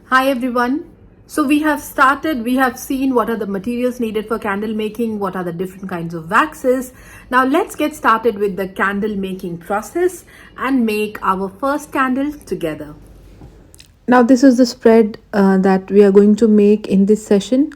Hi everyone. So we have seen what are the materials needed for candle making, what are the different kinds of waxes. Now let's get started with the candle making process and make our first candle together. Now this is the spread that we are going to make in this session.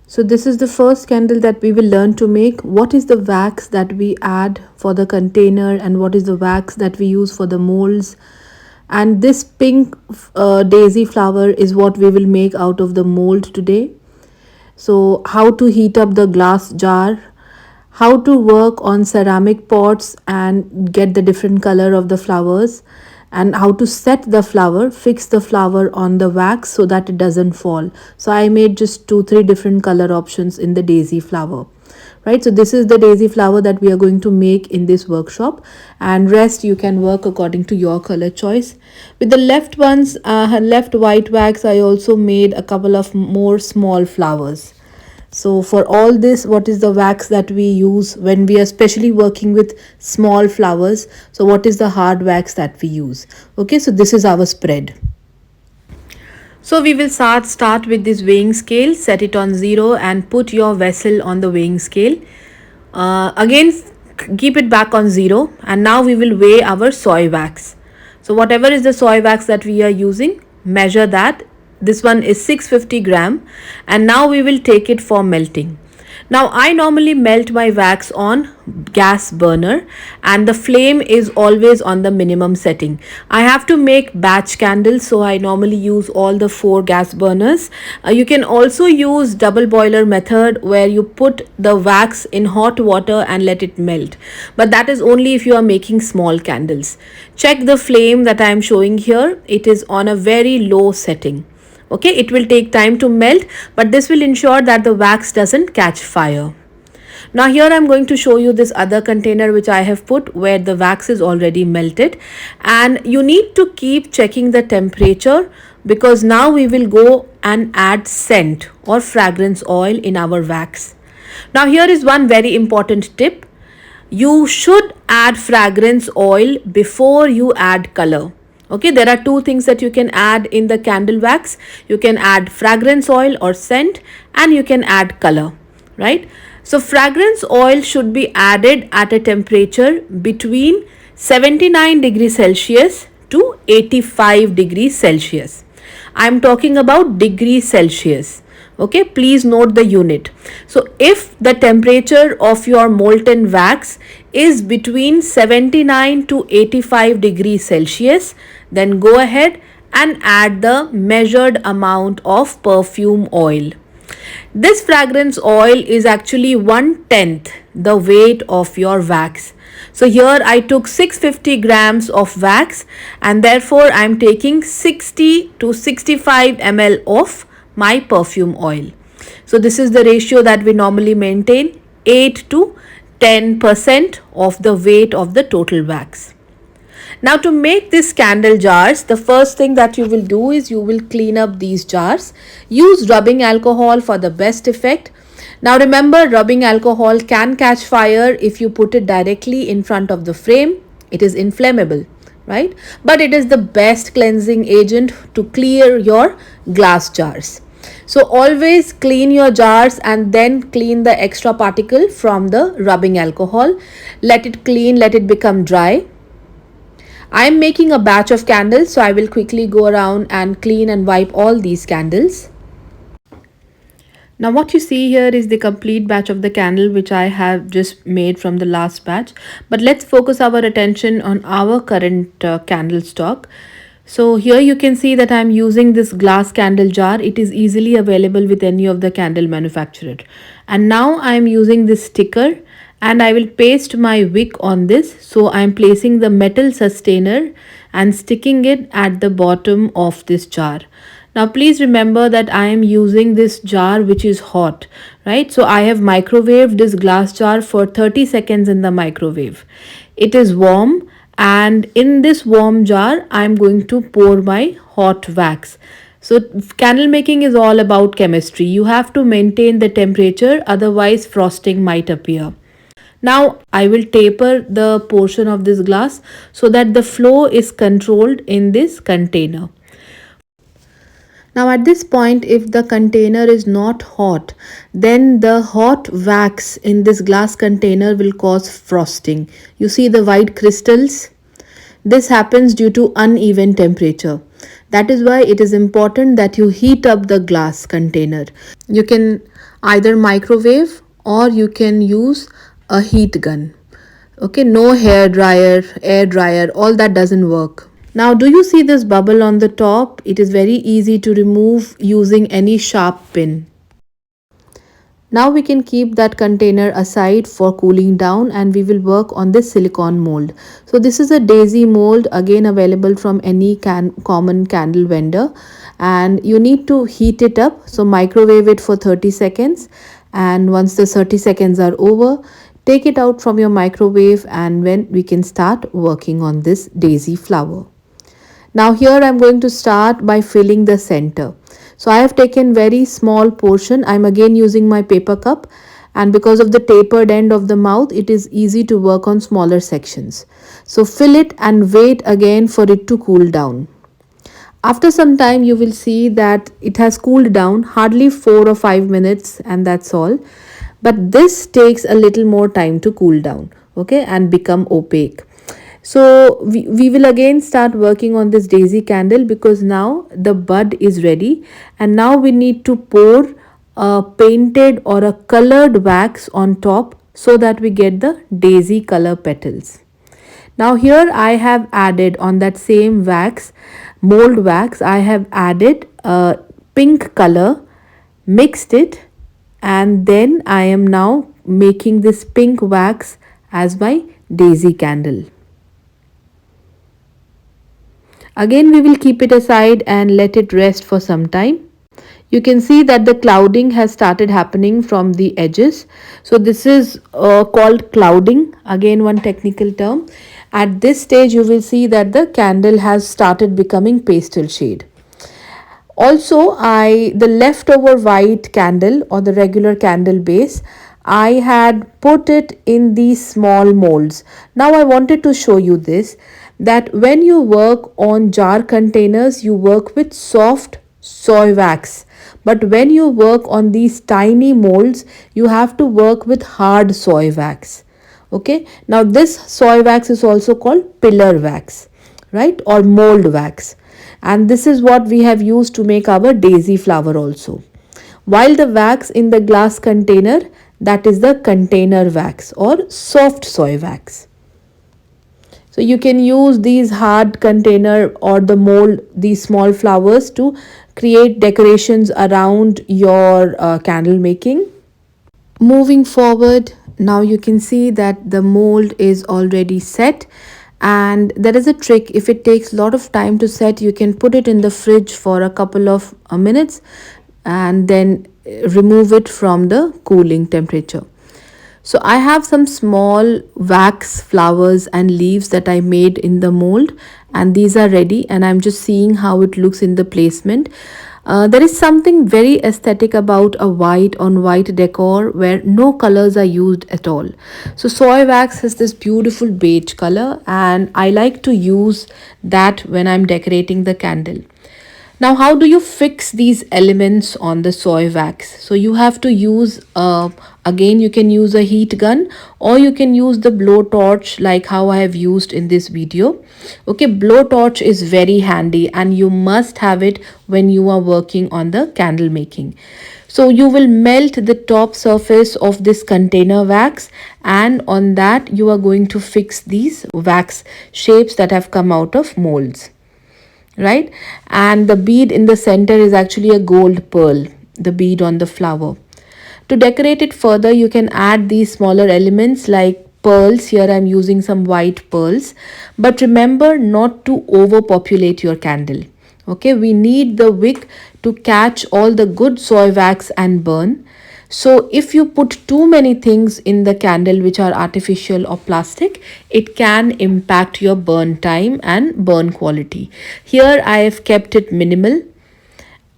So this is the first candle that we will learn to make. What is the wax that we add for the container and what is the wax that we use for the molds. And this pink daisy flower is what we will make out of the mold today. So how to heat up the glass jar, how to work on ceramic pots and get the different color of the flowers, and how to set the flower, fix the flower on the wax so that it doesn't fall. So I made just 2-3 different color options in the daisy flower. Right, so this is the daisy flower that we are going to make in this workshop, and rest you can work according to your color choice. With the left white wax, I also made a couple of more small flowers. So for all this, what is the wax that we use when we are especially working with small flowers? So what is the hard wax that we use? Okay, so this is our spread. So we will start with this weighing scale, set it on 0 and put your vessel on the weighing scale. Again, keep it back on 0, and now we will weigh our soy wax. So whatever is the soy wax that we are using, measure that. This one is 650 gram, and now we will take it for melting. Now I normally melt my wax on gas burner, and the flame is always on the minimum setting. I have to make batch candles, so I normally use all the 4 gas burners. You can also use double boiler method, where you put the wax in hot water and let it melt, but that is only if you are making small candles. Check the flame that I am showing here. It is on a very low setting. Okay, it will take time to melt, but this will ensure that the wax doesn't catch fire. Now here I'm going to show you this other container which I have put, where the wax is already melted, and you need to keep checking the temperature, because now we will go and add scent or fragrance oil in our wax. Now here is one very important tip. You should add fragrance oil before you add color. Okay, there are 2 things that you can add in the candle wax. You can add fragrance oil or scent, and you can add color, right? So fragrance oil should be added at a temperature between 79 degrees Celsius to 85 degrees Celsius. I am talking about degrees Celsius. Okay, please note the unit. So if the temperature of your molten wax is between 79 to 85 degrees Celsius, then go ahead and add the measured amount of perfume oil. This fragrance oil is actually 1/10 the weight of your wax. So here I took 650 grams of wax, and therefore I am taking 60 to 65 ml of my perfume oil. So this is the ratio that we normally maintain, 8 to 10% of the weight of the total wax. Now to make these candle jars, the first thing that you will do is you will clean up these jars. Use rubbing alcohol for the best effect. Now remember, rubbing alcohol can catch fire if you put it directly in front of the frame. It is inflammable, right? But it is the best cleansing agent to clear your glass jars. So always clean your jars and then clean the extra particle from the rubbing alcohol. Let it clean, let it become dry. I am making a batch of candles, so I will quickly go around and clean and wipe all these candles. Now what you see here is the complete batch of the candle which I have just made from the last batch. But let's focus our attention on our current candle stock. So here you can see that I am using this glass candle jar. It is easily available with any of the candle manufacturer. And now I am using this sticker, and I will paste my wick on this. So I am placing the metal sustainer and sticking it at the bottom of this jar. Now please remember that I am using this jar which is hot, right? So I have microwaved this glass jar for 30 seconds in the microwave. It is warm, and in this warm jar I am going to pour my hot wax. So candle making is all about chemistry. You have to maintain the temperature, otherwise frosting might appear. Now I will taper the portion of this glass so that the flow is controlled in this container. Now at this point, if the container is not hot, then the hot wax in this glass container will cause frosting. You see the white crystals? This happens due to uneven temperature. That is why it is important that you heat up the glass container. You can either microwave or you can use a heat gun. Okay, no hair dryer, air dryer, all that doesn't work. Now, do you see this bubble on the top? It is very easy to remove using any sharp pin. Now we can keep that container aside for cooling down and we will work on this silicone mold. So this is a daisy mold, again available from any common candle vendor, and you need to heat it up. So microwave it for 30 seconds, and once the 30 seconds are over, take it out from your microwave and when we can start working on this daisy flower. Now here I'm going to start by filling the center. So I have taken very small portion. I'm again using my paper cup, and because of the tapered end of the mouth, it is easy to work on smaller sections. So fill it and wait again for it to cool down. After some time you will see that it has cooled down, hardly 4 or 5 minutes, and that's all. But this takes a little more time to cool down, okay, and become opaque. So we will again start working on this daisy candle because now the bud is ready, and now we need to pour a painted or a colored wax on top so that we get the daisy color petals. Now here I have added on that same wax, mold wax, I have added a pink color, mixed it, and then I am now making this pink wax as my daisy candle. Again, we will keep it aside and let it rest for some time. You can see that the clouding has started happening from the edges. So this is called clouding, again one technical term. At this stage, you will see that the candle has started becoming pastel shade. Also, the leftover white candle or the regular candle base, I had put it in these small molds. Now I wanted to show you this, that when you work on jar containers, you work with soft soy wax. But when you work on these tiny molds, you have to work with hard soy wax. Okay, now this soy wax is also called pillar wax, right, or mold wax, and this is what we have used to make our daisy flower also. While the wax in the glass container, that is the container wax or soft soy wax. So you can use these hard container or the mold, these small flowers, to create decorations around your candle making. Moving forward, now you can see that the mold is already set, and there is a trick. If it takes a lot of time to set, you can put it in the fridge for a couple of minutes and then remove it from the cooling temperature. So I have some small wax flowers and leaves that I made in the mold, and these are ready, and I'm just seeing how it looks in the placement. There is something very aesthetic about a white on white decor where no colors are used at all. So soy wax has this beautiful beige color, and I like to use that when I'm decorating the candle. Now, how do you fix these elements on the soy wax? So you have to use, again, you can use a heat gun or you can use the blowtorch like how I have used in this video. Okay, blowtorch is very handy and you must have it when you are working on the candle making. So you will melt the top surface of this container wax, and on that you are going to fix these wax shapes that have come out of molds. Right, and the bead in the center is actually a gold pearl, the bead on the flower. To decorate it further, you can add these smaller elements like pearls. Here I'm using some white pearls, but remember not to overpopulate your candle. Okay, we need the wick to catch all the good soy wax and burn. So if you put too many things in the candle which are artificial or plastic, it can impact your burn time and burn quality. Here I have kept it minimal.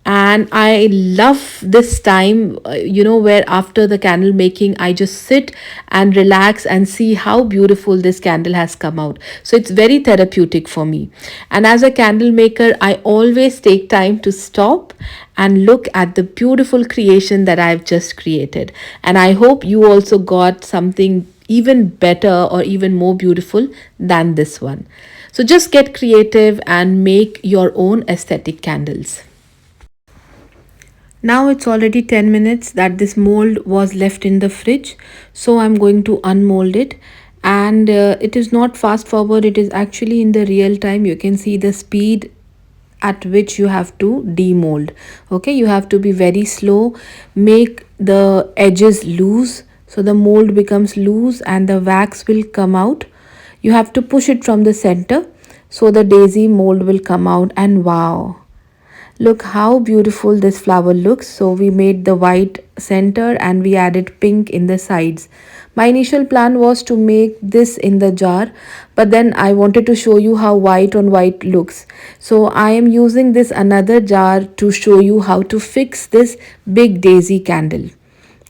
And I love this time, where after the candle making I just sit and relax and see how beautiful this candle has come out. So it's very therapeutic for me. And as a candle maker, I always take time to stop and look at the beautiful creation that I've just created. And I hope you also got something even better or even more beautiful than this one. So just get creative and make your own aesthetic candles. Now it's already 10 minutes that this mold was left in the fridge. So I'm going to unmold it. And it is not fast forward, it is actually in the real time. You can see the speed at which you have to demold. Okay, you have to be very slow. Make the edges loose so the mold becomes loose and the wax will come out. You have to push it from the center so the daisy mold will come out. And wow, look how beautiful this flower looks. So we made the white center and we added pink in the sides. My initial plan was to make this in the jar, but then I wanted to show you how white on white looks. So I am using this another jar to show you how to fix this big daisy candle.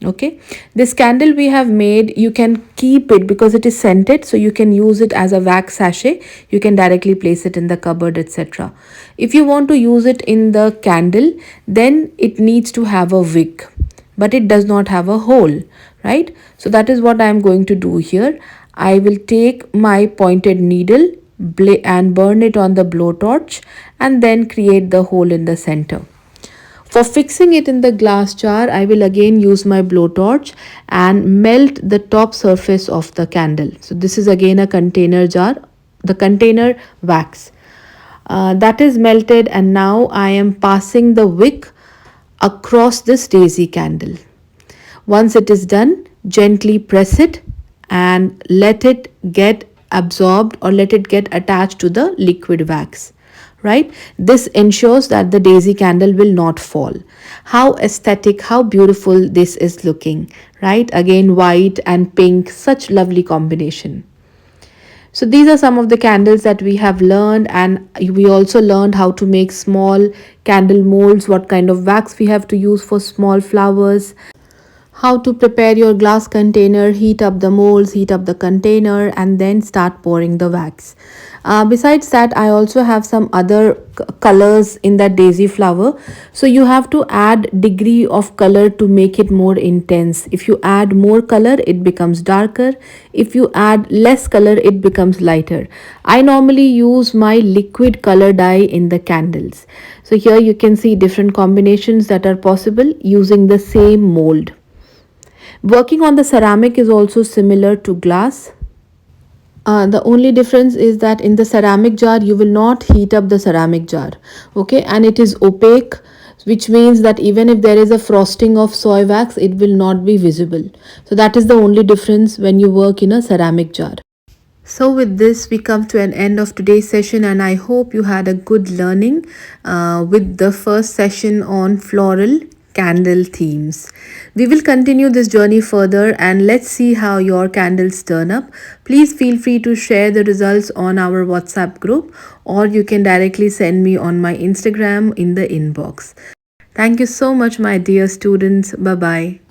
Okay, this candle we have made, you can keep it because it is scented, so you can use it as a wax sachet. You can directly place it in the cupboard, etc. If you want to use it in the candle, then it needs to have a wick, but it does not have a hole, right? So that is what I am going to do here. I will take my pointed needle and burn it on the blowtorch and then create the hole in the center. For fixing it in the glass jar, I will again use my blowtorch and melt the top surface of the candle. So this is again a container jar, the container wax. That is melted, and now I am passing the wick across this daisy candle. Once it is done, gently press it and let it get absorbed or let it get attached to the liquid wax. Right? This ensures that the daisy candle will not fall. How aesthetic, how beautiful this is looking, right? Again, white and pink, such lovely combination. So these are some of the candles that we have learned, and we also learned how to make small candle molds, what kind of wax we have to use for small flowers, how to prepare your glass container, heat up the molds, heat up the container, and then start pouring the wax. Besides that, I also have some other colors in that daisy flower. So you have to add degree of color to make it more intense. If you add more color, it becomes darker. If you add less color, it becomes lighter. I normally use my liquid color dye in the candles. So here you can see different combinations that are possible using the same mold. Working on the ceramic is also similar to glass. The only difference is that in the ceramic jar, you will not heat up the ceramic jar. Okay, and it is opaque, which means that even if there is a frosting of soy wax, it will not be visible. So that is the only difference when you work in a ceramic jar. So with this, we come to an end of today's session, and I hope you had a good learning with the first session on floral candle themes. We will continue this journey further, and let's see how your candles turn up. Please feel free to share the results on our WhatsApp group, or you can directly send me on my Instagram in the inbox. Thank you so much, my dear students. Bye bye.